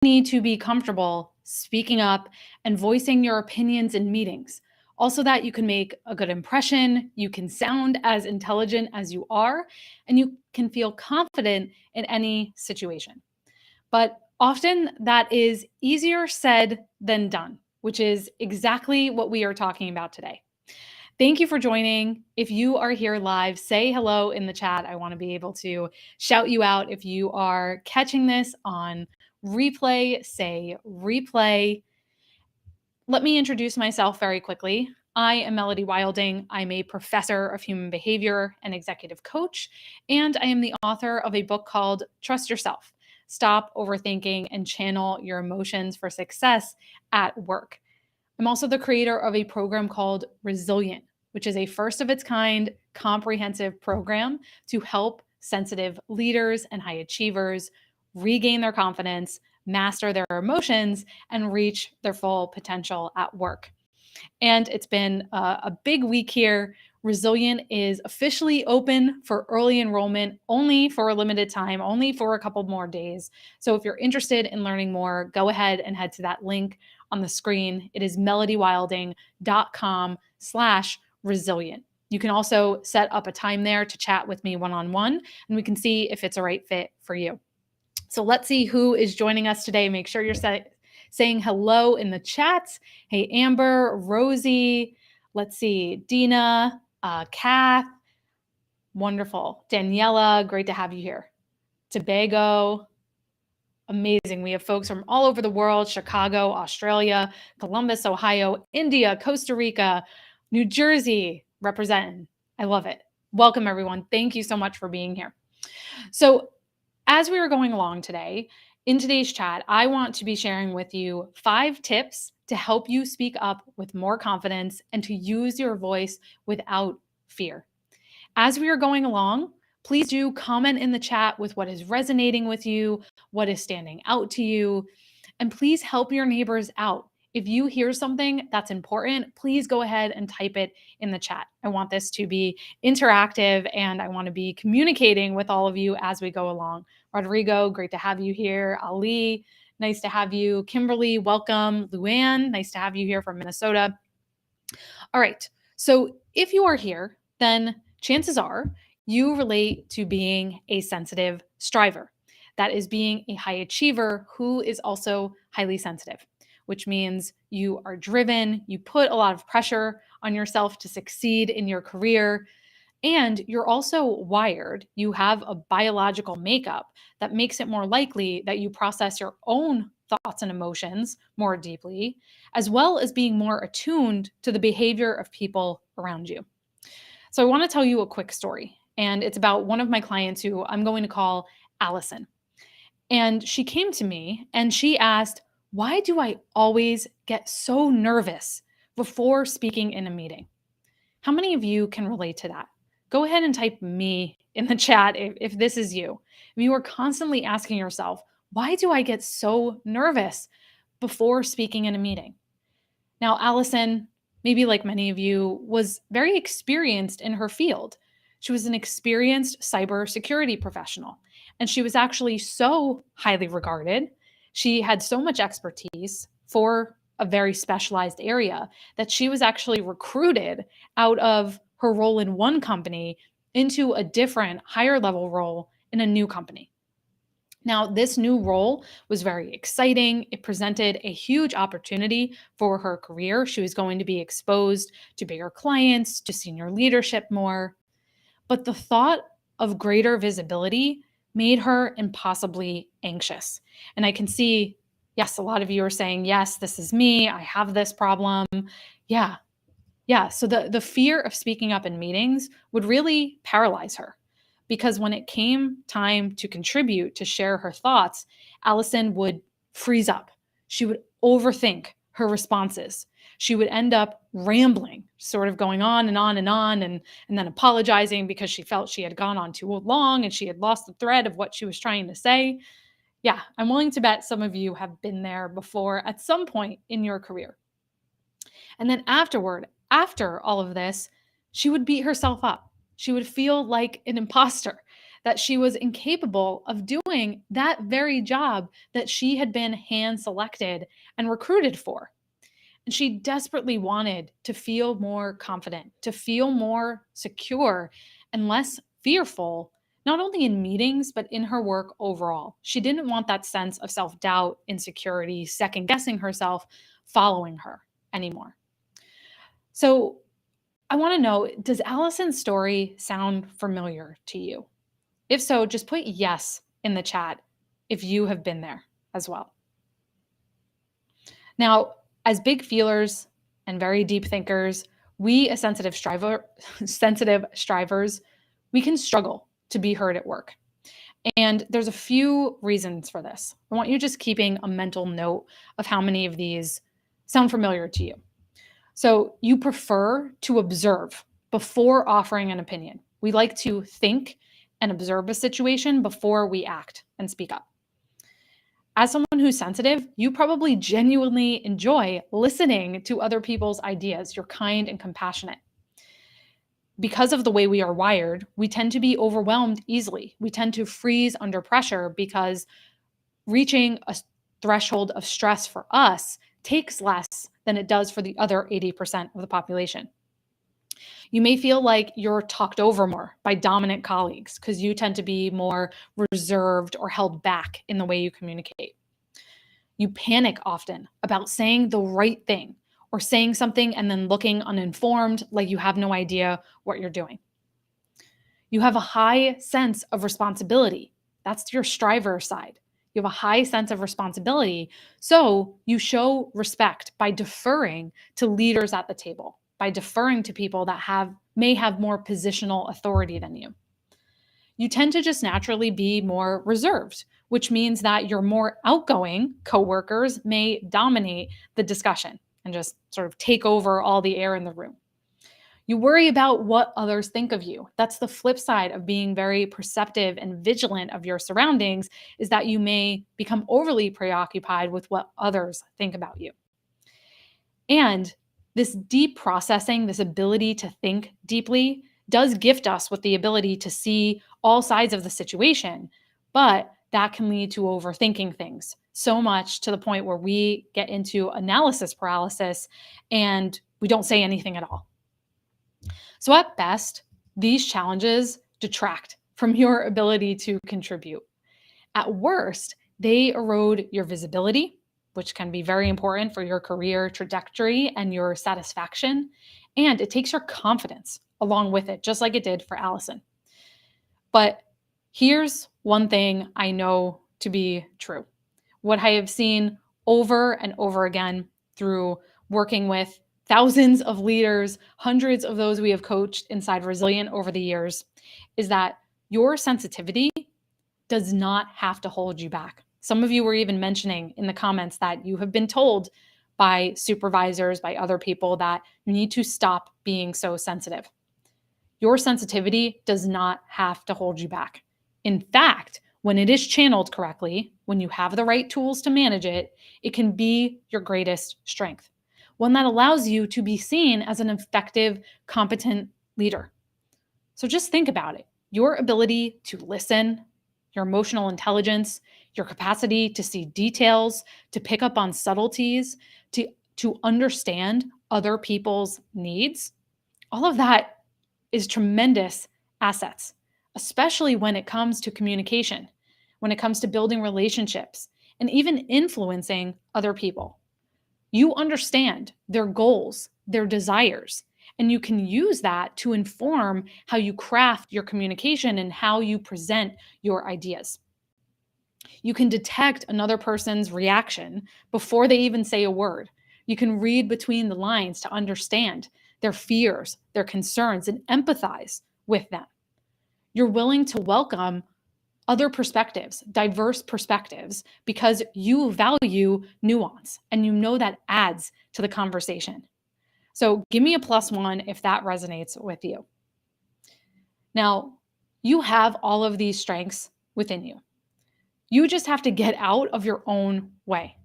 need to be comfortable speaking up and voicing your opinions in meetings. Also, that you can make a good impression, you can sound as intelligent as you are, and you can feel confident in any situation. But often that is easier said than done, which is exactly what we are talking about today. Thank you for joining. If you are here live, say hello in the chat. I want to be able to shout you out. If you are catching this on replay, say replay. Let me introduce myself very quickly. I am Melody Wilding. I'm a professor of human behavior and executive coach, and I am the author of a book called Trust Yourself: Stop Overthinking and Channel Your Emotions for Success at Work. I'm also the creator of a program called Resilient, which is a first of its kind comprehensive program to help sensitive leaders and high achievers regain their confidence, master their emotions, and reach their full potential at work. And it's been a big week here. Resilient is officially open for early enrollment only for a limited time, only for a couple more days. So if you're interested in learning more, go ahead and head to that link on the screen. It is melodywilding.com/resilient. You can also set up a time there to chat with me one-on-one, and we can see if it's a right fit for you. So let's see who is joining us today. Make sure you're saying hello in the chats. Hey, Amber, Rosie, let's see, Dina, Kath, wonderful. Daniela, great to have you here. Tobago, amazing. We have folks from all over the world: Chicago, Australia, Columbus, Ohio, India, Costa Rica, New Jersey, representing. I love it. Welcome, everyone. Thank you so much for being here. So as we are going along today, in today's chat, I want to be sharing with you 5 tips to help you speak up with more confidence and to use your voice without fear. As we are going along, please do comment in the chat with what is resonating with you, what is standing out to you, and please help your neighbors out. If you hear something that's important, please go ahead and type it in the chat. I want this to be interactive and I want to be communicating with all of you as we go along. Rodrigo, great to have you here. Ali, nice to have you. Kimberly, welcome. Luann, nice to have you here from Minnesota. All right, so if you are here, then chances are you relate to being a sensitive striver. That is being a high achiever who is also highly sensitive, which means you are driven, you put a lot of pressure on yourself to succeed in your career, and you're also wired. You have a biological makeup that makes it more likely that you process your own thoughts and emotions more deeply, as well as being more attuned to the behavior of people around you. So I want to tell you a quick story, and it's about one of my clients who I'm going to call Allison. And she came to me and she asked, "Why do I always get so nervous before speaking in a meeting?" How many of you can relate to that? Go ahead and type me in the chat if this is you. If you are constantly asking yourself, "Why do I get so nervous before speaking in a meeting?" Now, Allison, maybe like many of you, was very experienced in her field. She was an experienced cybersecurity professional, and she was actually so highly regarded. She had so much expertise for a very specialized area that she was actually recruited out of her role in one company into a different, higher level role in a new company. Now, this new role was very exciting. It presented a huge opportunity for her career. She was going to be exposed to bigger clients, to senior leadership more. But the thought of greater visibility made her impossibly anxious. And I can see, yes, a lot of you are saying, "Yes, this is me. I have this problem." Yeah. Yeah. So the fear of speaking up in meetings would really paralyze her, because when it came time to contribute, to share her thoughts, Allison would freeze up. She would overthink her responses. She would end up rambling, sort of going on and on and on, and then apologizing because she felt she had gone on too long and she had lost the thread of what she was trying to say. Yeah, I'm willing to bet some of you have been there before at some point in your career. And then after all of this, she would beat herself up. She would feel like an imposter, that she was incapable of doing that very job that she had been hand selected and recruited for. And she desperately wanted to feel more confident, to feel more secure and less fearful, not only in meetings, but in her work overall. She didn't want that sense of self doubt, insecurity, second guessing herself following her anymore. So I want to know, does Allison's story sound familiar to you? If so, just put yes in the chat if you have been there as well. Now, as big feelers and very deep thinkers, we as sensitive strivers, we can struggle to be heard at work. And there's a few reasons for this. I want you just keeping a mental note of how many of these sound familiar to you. So you prefer to observe before offering an opinion. We like to think and observe a situation before we act and speak up. As someone who's sensitive, you probably genuinely enjoy listening to other people's ideas. You're kind and compassionate. Because of the way we are wired, we tend to be overwhelmed easily. We tend to freeze under pressure because reaching a threshold of stress for us takes less than it does for the other 80% of the population. You may feel like you're talked over more by dominant colleagues because you tend to be more reserved or held back in the way you communicate. You panic often about saying the right thing or saying something and then looking uninformed, like you have no idea what you're doing. You have a high sense of responsibility. That's your striver side. You have a high sense of responsibility. So you show respect by deferring to leaders at the table, by deferring to people that may have more positional authority than you. You tend to just naturally be more reserved, which means that your more outgoing coworkers may dominate the discussion and just sort of take over all the air in the room. You worry about what others think of you. That's the flip side of being very perceptive and vigilant of your surroundings, is that you may become overly preoccupied with what others think about you. And this deep processing, this ability to think deeply, does gift us with the ability to see all sides of the situation, but that can lead to overthinking things so much to the point where we get into analysis paralysis and we don't say anything at all. So at best, these challenges detract from your ability to contribute. At worst, they erode your visibility, which can be very important for your career trajectory and your satisfaction, and it takes your confidence along with it, just like it did for Allison. But here's one thing I know to be true. What I have seen over and over again through working with thousands of leaders, hundreds of those we have coached inside Resilient over the years, is that your sensitivity does not have to hold you back. Some of you were even mentioning in the comments that you have been told by supervisors, by other people, that you need to stop being so sensitive. Your sensitivity does not have to hold you back. In fact, when it is channeled correctly, when you have the right tools to manage it, it can be your greatest strength. One that allows you to be seen as an effective, competent leader. So just think about it. Your ability to listen, your emotional intelligence, your capacity to see details, to pick up on subtleties, to understand other people's needs, all of that is tremendous assets, especially when it comes to communication, when it comes to building relationships, and even influencing other people. You understand their goals, their desires, and you can use that to inform how you craft your communication and how you present your ideas. You can detect another person's reaction before they even say a word. You can read between the lines to understand their fears, their concerns, and empathize with them. You're willing to welcome other perspectives, diverse perspectives, because you value nuance and you know that adds to the conversation. So give me a +1 if that resonates with you. Now, you have all of these strengths within you. You just have to get out of your own way.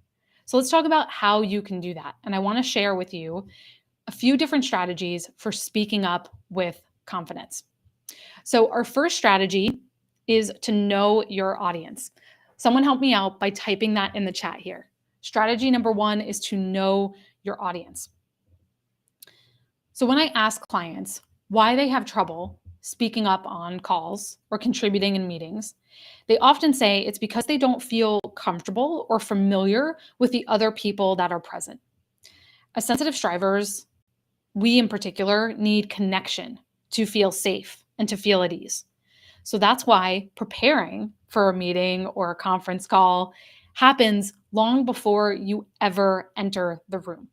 So let's talk about how you can do that. And I want to share with you a few different strategies for speaking up with confidence. So our first strategy is to know your audience. Someone help me out by typing that in the chat here. Strategy number 1 is to know your audience. So when I ask clients why they have trouble speaking up on calls or contributing in meetings, they often say it's because they don't feel comfortable or familiar with the other people that are present. As sensitive strivers, we in particular need connection to feel safe and to feel at ease. So that's why preparing for a meeting or a conference call happens long before you ever enter the room.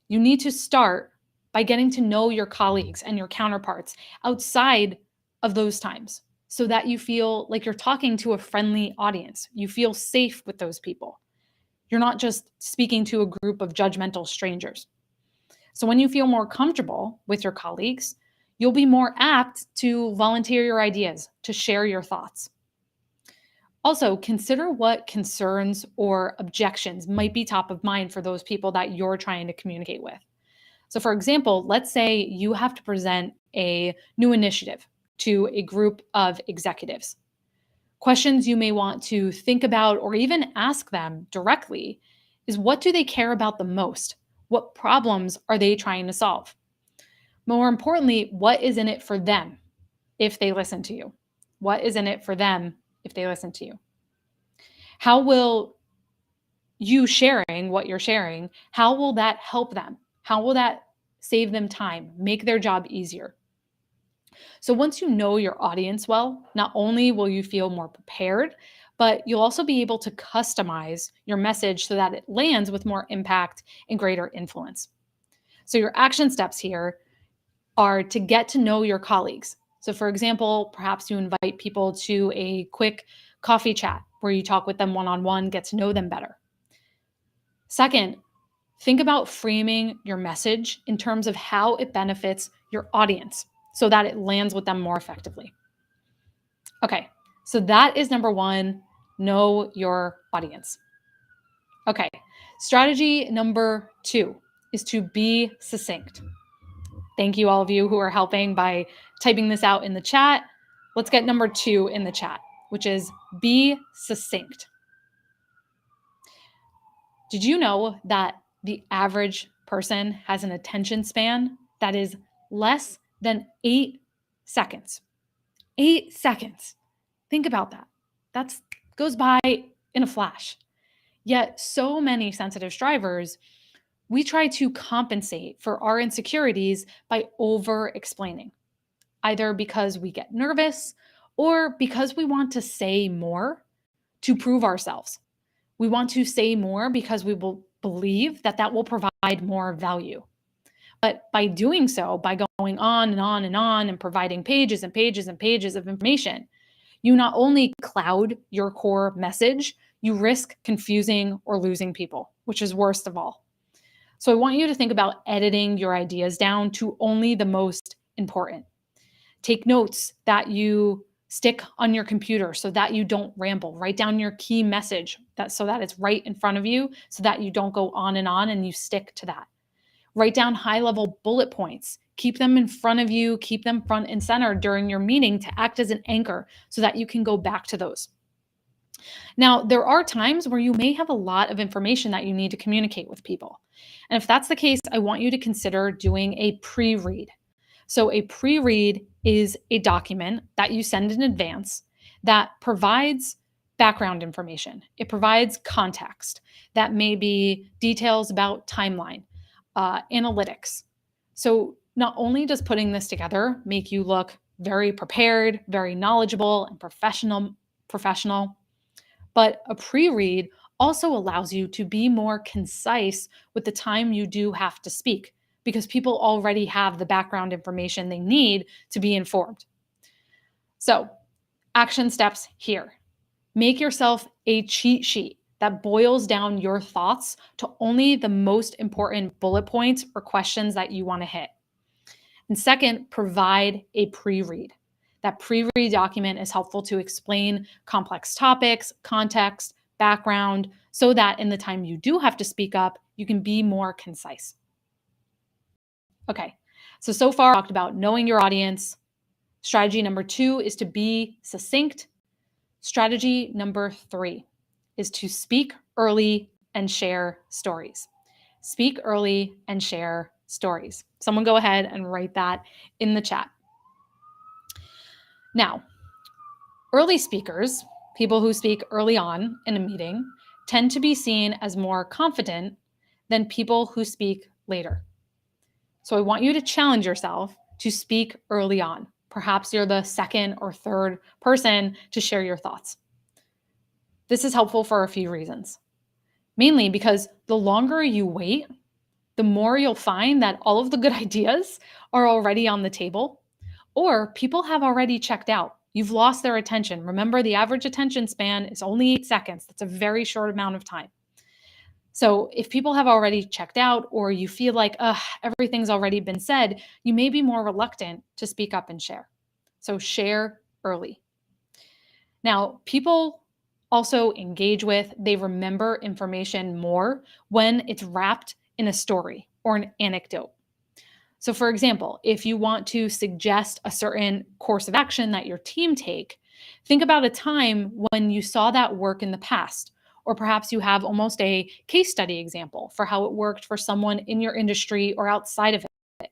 You need to start by getting to know your colleagues and your counterparts outside of those times so that you feel like you're talking to a friendly audience. You feel safe with those people. You're not just speaking to a group of judgmental strangers. So when you feel more comfortable with your colleagues, you'll be more apt to volunteer your ideas, to share your thoughts. Also, consider what concerns or objections might be top of mind for those people that you're trying to communicate with. So, for example, let's say you have to present a new initiative to a group of executives. Questions you may want to think about or even ask them directly is, what do they care about the most? What problems are they trying to solve? More importantly, what is in it for them if they listen to you? What is in it for them if they listen to you? How will you sharing what you're sharing, how will that help them? How will that save them time, make their job easier? So once you know your audience well, not only will you feel more prepared, but you'll also be able to customize your message so that it lands with more impact and greater influence. So your action steps here are to get to know your colleagues. So for example, perhaps you invite people to a quick coffee chat where you talk with them one-on-one, get to know them better. Second, think about framing your message in terms of how it benefits your audience so that it lands with them more effectively. Okay, so that is number 1, know your audience. Okay, strategy number 2 is to be succinct. Thank you all of you who are helping by typing this out in the chat. Let's get number 2 in the chat, which is be succinct. Did you know that the average person has an attention span that is less than 8 seconds? 8 seconds. Think about that. That goes by in a flash. Yet so many sensitive strivers, we try to compensate for our insecurities by over-explaining, either because we get nervous or because we want to say more to prove ourselves. We want to say more because we will believe that that will provide more value. But by doing so, by going on and on and on and providing pages and pages and pages of information, you not only cloud your core message, you risk confusing or losing people, which is worst of all. So I want you to think about editing your ideas down to only the most important. Take notes that you stick on your computer so that you don't ramble. Write down your key message so that it's right in front of you so that you don't go on and you stick to that. Write down high-level bullet points. Keep them in front of you, keep them front and center during your meeting to act as an anchor so that you can go back to those. Now, there are times where you may have a lot of information that you need to communicate with people. And if that's the case, I want you to consider doing a pre-read. So a pre-read is a document that you send in advance that provides background information. It provides context that may be details about timeline, analytics. So not only does putting this together make you look very prepared, very knowledgeable and professional, but a pre-read also allows you to be more concise with the time you do have to speak because people already have the background information they need to be informed. So, action steps here. Make yourself a cheat sheet that boils down your thoughts to only the most important bullet points or questions that you want to hit. And second, provide a pre-read. That pre-read document is helpful to explain complex topics, context, background, so that in the time you do have to speak up, you can be more concise. Okay, so far talked about knowing your audience, Strategy number 2 is to be succinct. Strategy number 3 is to speak early and share stories. Speak early and share stories. Someone go ahead and write that in the chat. Now, early speakers, people who speak early on in a meeting, tend to be seen as more confident than people who speak later. So I want you to challenge yourself to speak early on. Perhaps you're the second or third person to share your thoughts. This is helpful for a few reasons. Mainly because the longer you wait, the more you'll find that all of the good ideas are already on the table, or people have already checked out. You've lost their attention. Remember, the average attention span is only 8 seconds. That's a very short amount of time. So if people have already checked out, or you feel like everything's already been said, you may be more reluctant to speak up and share. So share early. Now, people also engage with, they remember information more when it's wrapped in a story or an anecdote. So for example, if you want to suggest a certain course of action that your team take, think about a time when you saw that work in the past, or perhaps you have almost a case study example for how it worked for someone in your industry or outside of it.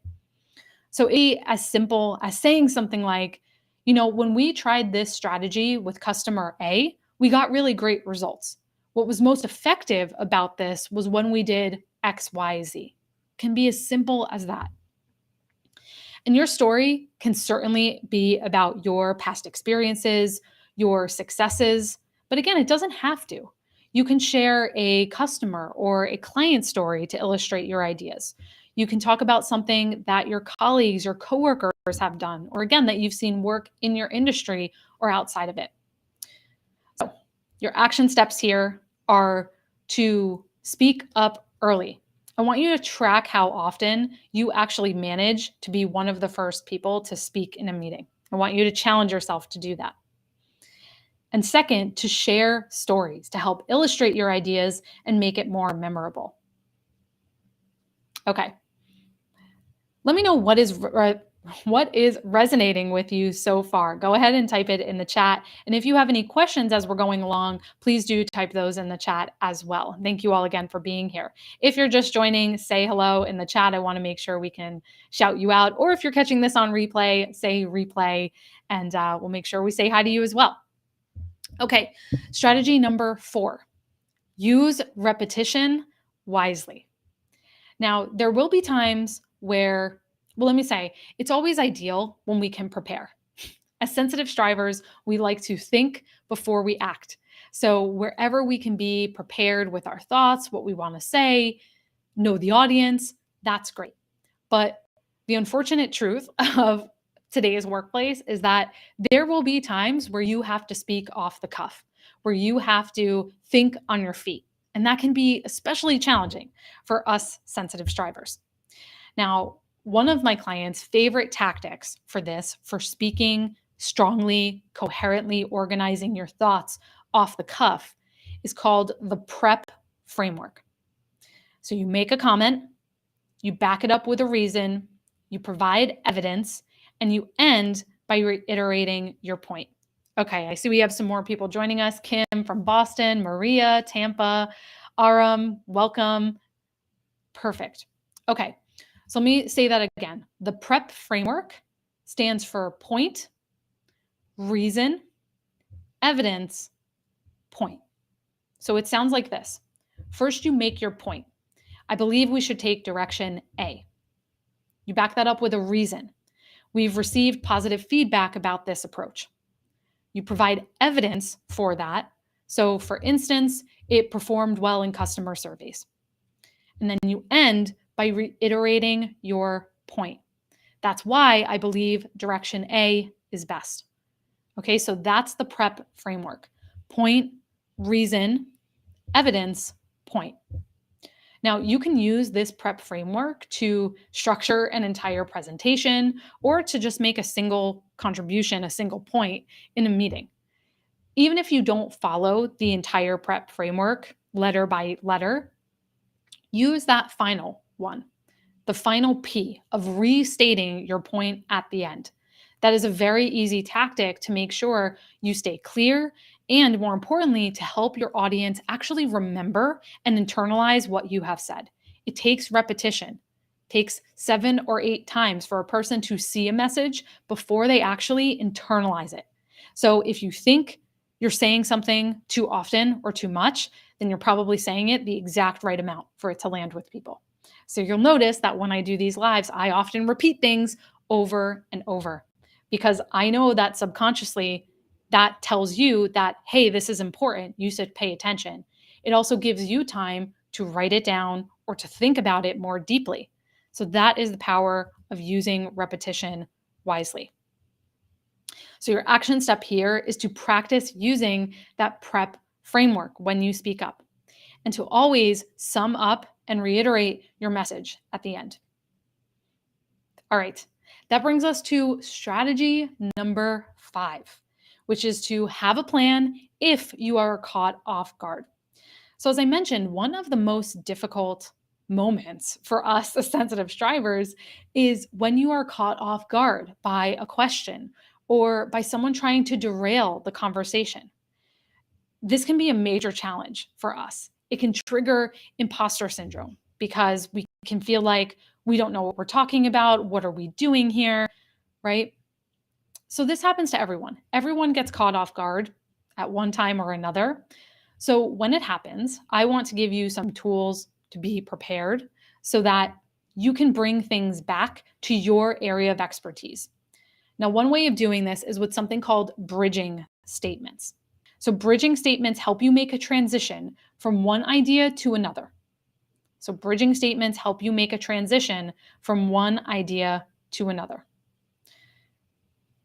So as simple as saying something like, when we tried this strategy with customer A, we got really great results. What was most effective about this was when we did X, Y, Z. Can be as simple as that. And your story can certainly be about your past experiences, your successes, but again, it doesn't have to. You can share a customer or a client story to illustrate your ideas. You can talk about something that your colleagues or coworkers have done, or again, that you've seen work in your industry or outside of it. So, your action steps here are to speak up early. I want you to track how often you actually manage to be one of the first people to speak in a meeting. I want you to challenge yourself to do that. And second, to share stories to help illustrate your ideas and make it more memorable. Okay. Let me know what is resonating with you so far. Go ahead and type it in the chat. And if you have any questions as we're going along, please do type those in the chat as well. Thank you all again for being here. If you're just joining, say hello in the chat. I want to make sure we can shout you out. Or if you're catching this on replay, say replay, and we'll make sure we say hi to you as well. Okay, strategy number 4, use repetition wisely. Now, there will be times where, let me say, it's always ideal when we can prepare. As sensitive strivers, we like to think before we act. So wherever we can be prepared with our thoughts, what we want to say, know the audience, that's great. But the unfortunate truth of today's workplace is that there will be times where you have to speak off the cuff, where you have to think on your feet. And that can be especially challenging for us sensitive strivers. Now, one of my clients' favorite tactics for this, for speaking strongly, coherently, organizing your thoughts off the cuff, is called the PrEP framework. So you make a comment, you back it up with a reason, you provide evidence, and you end by reiterating your point. Okay, I see we have some more people joining us. Kim from Boston, Maria, Tampa, Aram, welcome. Perfect. Okay, so let me say that again. The PrEP framework stands for point, reason, evidence, point. So it sounds like this. First, you make your point. I believe we should take direction A. You back that up with a reason. We've received positive feedback about this approach. You provide evidence for that. So for instance, it performed well in customer surveys. And then you end by reiterating your point. That's why I believe direction A is best. Okay, so that's the PrEP framework. Point, reason, evidence, point. Now, you can use this PrEP framework to structure an entire presentation or to just make a single contribution, a single point in a meeting. Even if you don't follow the entire PrEP framework letter by letter, use that final one, the final P of restating your point at the end. That is a very easy tactic to make sure you stay clear and, more importantly, to help your audience actually remember and internalize what you have said. It takes repetition. It takes 7 or 8 times for a person to see a message before they actually internalize it. So if you think you're saying something too often or too much, then you're probably saying it the exact right amount for it to land with people. So you'll notice that when I do these lives, I often repeat things over and over because I know that subconsciously that tells you that, hey, this is important. You should pay attention. It also gives you time to write it down or to think about it more deeply. So that is the power of using repetition wisely. So your action step here is to practice using that prep framework when you speak up and to always sum up and reiterate your message at the end. All right, that brings us to strategy number 5, which is to have a plan if you are caught off guard. So, as I mentioned, one of the most difficult moments for us as sensitive strivers is when you are caught off guard by a question or by someone trying to derail the conversation. This can be a major challenge for us. It can trigger imposter syndrome because we can feel like we don't know what we're talking about. What are we doing here? Right? So, this happens to everyone. Everyone gets caught off guard at one time or another. So, when it happens, I want to give you some tools to be prepared so that you can bring things back to your area of expertise. Now, one way of doing this is with something called bridging statements. So, bridging statements help you make a transition from one idea to another. So, bridging statements help you make a transition from one idea to another.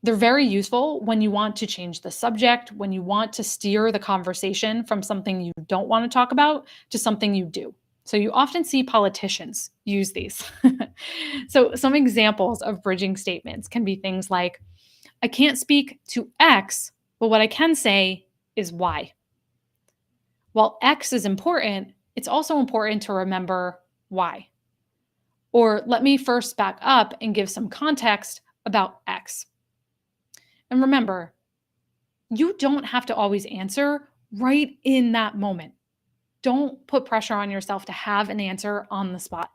They're very useful when you want to change the subject, when you want to steer the conversation from something you don't want to talk about to something you do. So, you often see politicians use these. So, some examples of bridging statements can be things like, I can't speak to X, but what I can say is Y. While X is important, it's also important to remember Y. Or let me first back up and give some context about X. And remember, you don't have to always answer right in that moment. Don't put pressure on yourself to have an answer on the spot.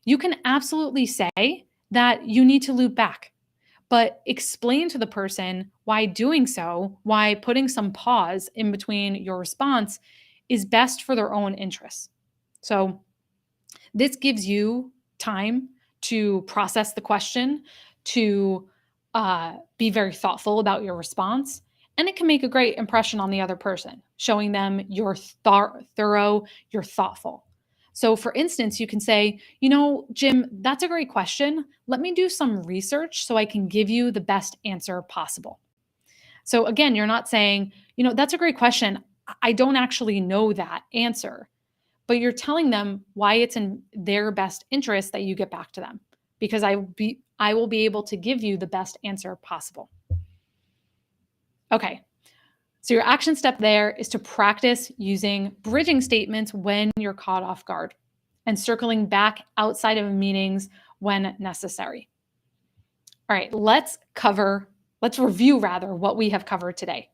You can absolutely say that you need to loop back, but explain to the person why doing so, why putting some pause in between your response is best for their own interests. So, this gives you time to process the question, to be very thoughtful about your response, and it can make a great impression on the other person, showing them you're thorough, you're thoughtful. So, for instance, you can say, Jim, that's a great question. Let me do some research so I can give you the best answer possible. So, again, you're not saying, that's a great question. I don't actually know that answer, but you're telling them why it's in their best interest that you get back to them because I will be able to give you the best answer possible. Okay. So your action step there is to practice using bridging statements when you're caught off guard and circling back outside of meetings when necessary. All right, let's review what we have covered today.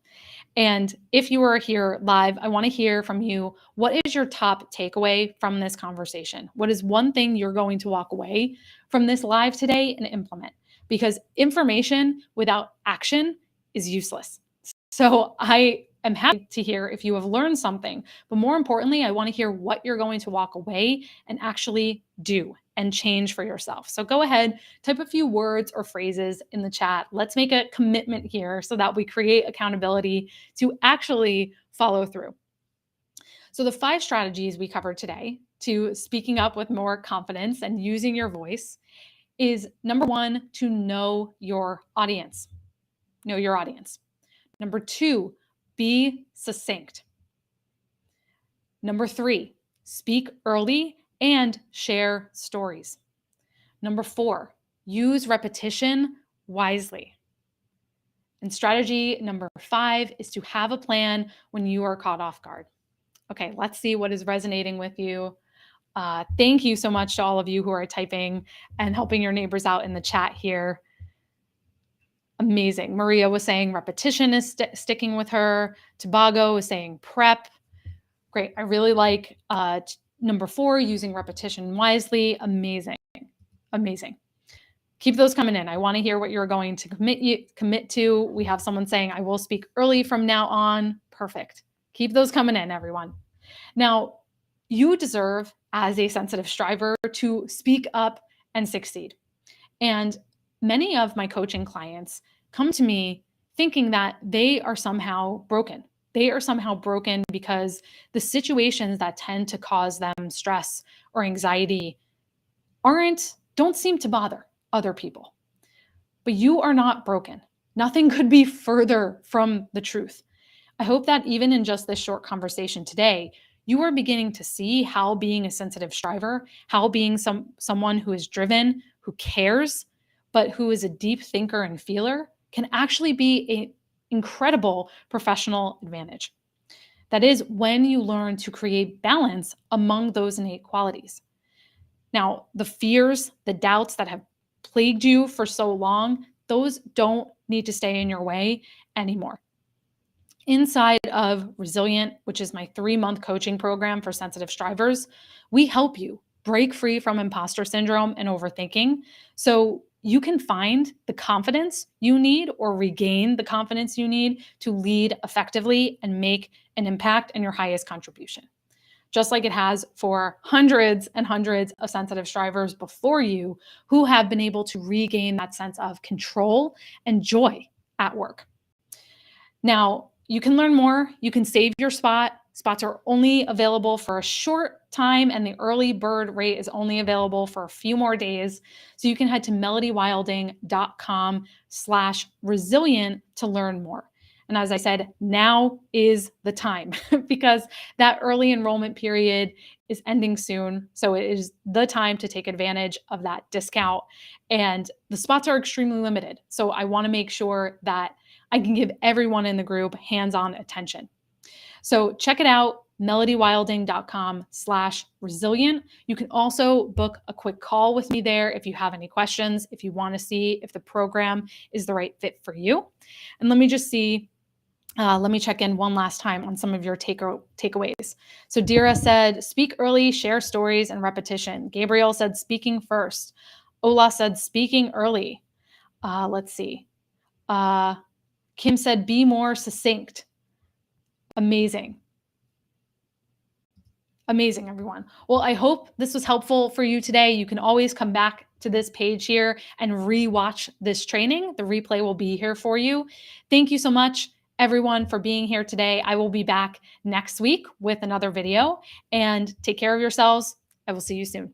And if you are here live, I want to hear from you. What is your top takeaway from this conversation? What is one thing you're going to walk away from this live today and implement? Because information without action is useless. So I am happy to hear if you have learned something, but more importantly, I want to hear what you're going to walk away and actually do and change for yourself. So go ahead, type a few words or phrases in the chat. Let's make a commitment here so that we create accountability to actually follow through. So the 5 strategies we covered today to speaking up with more confidence and using your voice is number 1, to know your audience. Know your audience. Number 2, be succinct. Number 3, speak early and share stories. Number 4, use repetition wisely. And strategy number 5 is to have a plan when you are caught off guard. Okay, let's see what is resonating with you. Thank you so much to all of you who are typing and helping your neighbors out in the chat here. Amazing. Maria was saying repetition is sticking with her. Tobago is saying prep. Great. I really like number 4, using repetition wisely. Amazing. Amazing. Keep those coming in. I want to hear what you're going to commit to. We have someone saying, I will speak early from now on. Perfect. Keep those coming in, everyone. Now, you deserve, as a sensitive striver, to speak up and succeed. And many of my coaching clients come to me thinking that they are somehow broken. They are somehow broken because the situations that tend to cause them stress or anxiety don't seem to bother other people. But you are not broken. Nothing could be further from the truth. I hope that even in just this short conversation today, you are beginning to see how being a sensitive striver, how being someone who is driven, who cares, but who is a deep thinker and feeler can actually be an incredible professional advantage. That is when you learn to create balance among those innate qualities. Now, the fears, the doubts that have plagued you for so long, those don't need to stay in your way anymore. Inside of Resilient, which is my 3-month coaching program for sensitive strivers, we help you break free from imposter syndrome and overthinking so you can find the confidence you need or regain the confidence you need to lead effectively and make an impact in your highest contribution. Just like it has for hundreds and hundreds of sensitive strivers before you who have been able to regain that sense of control and joy at work. Now, you can learn more. You can save your spot. Spots are only available for a short time, and the early bird rate is only available for a few more days. So you can head to melodywilding.com/resilient to learn more. And as I said, now is the time because that early enrollment period is ending soon. So it is the time to take advantage of that discount. And the spots are extremely limited. So I want to make sure that I can give everyone in the group hands-on attention. So check it out, melodywilding.com/resilient. You can also book a quick call with me there if you have any questions, if you want to see if the program is the right fit for you. And let me just see. Let me check in one last time on some of your takeaways. So Dira said, speak early, share stories, and repetition. Gabriel said, speaking first. Ola said, speaking early. Let's see. Kim said, be more succinct. Amazing. Amazing, everyone. Well, I hope this was helpful for you today. You can always come back to this page here and re-watch this training. The replay will be here for you. Thank you so much, everyone, for being here today. I will be back next week with another video, and take care of yourselves. I will see you soon.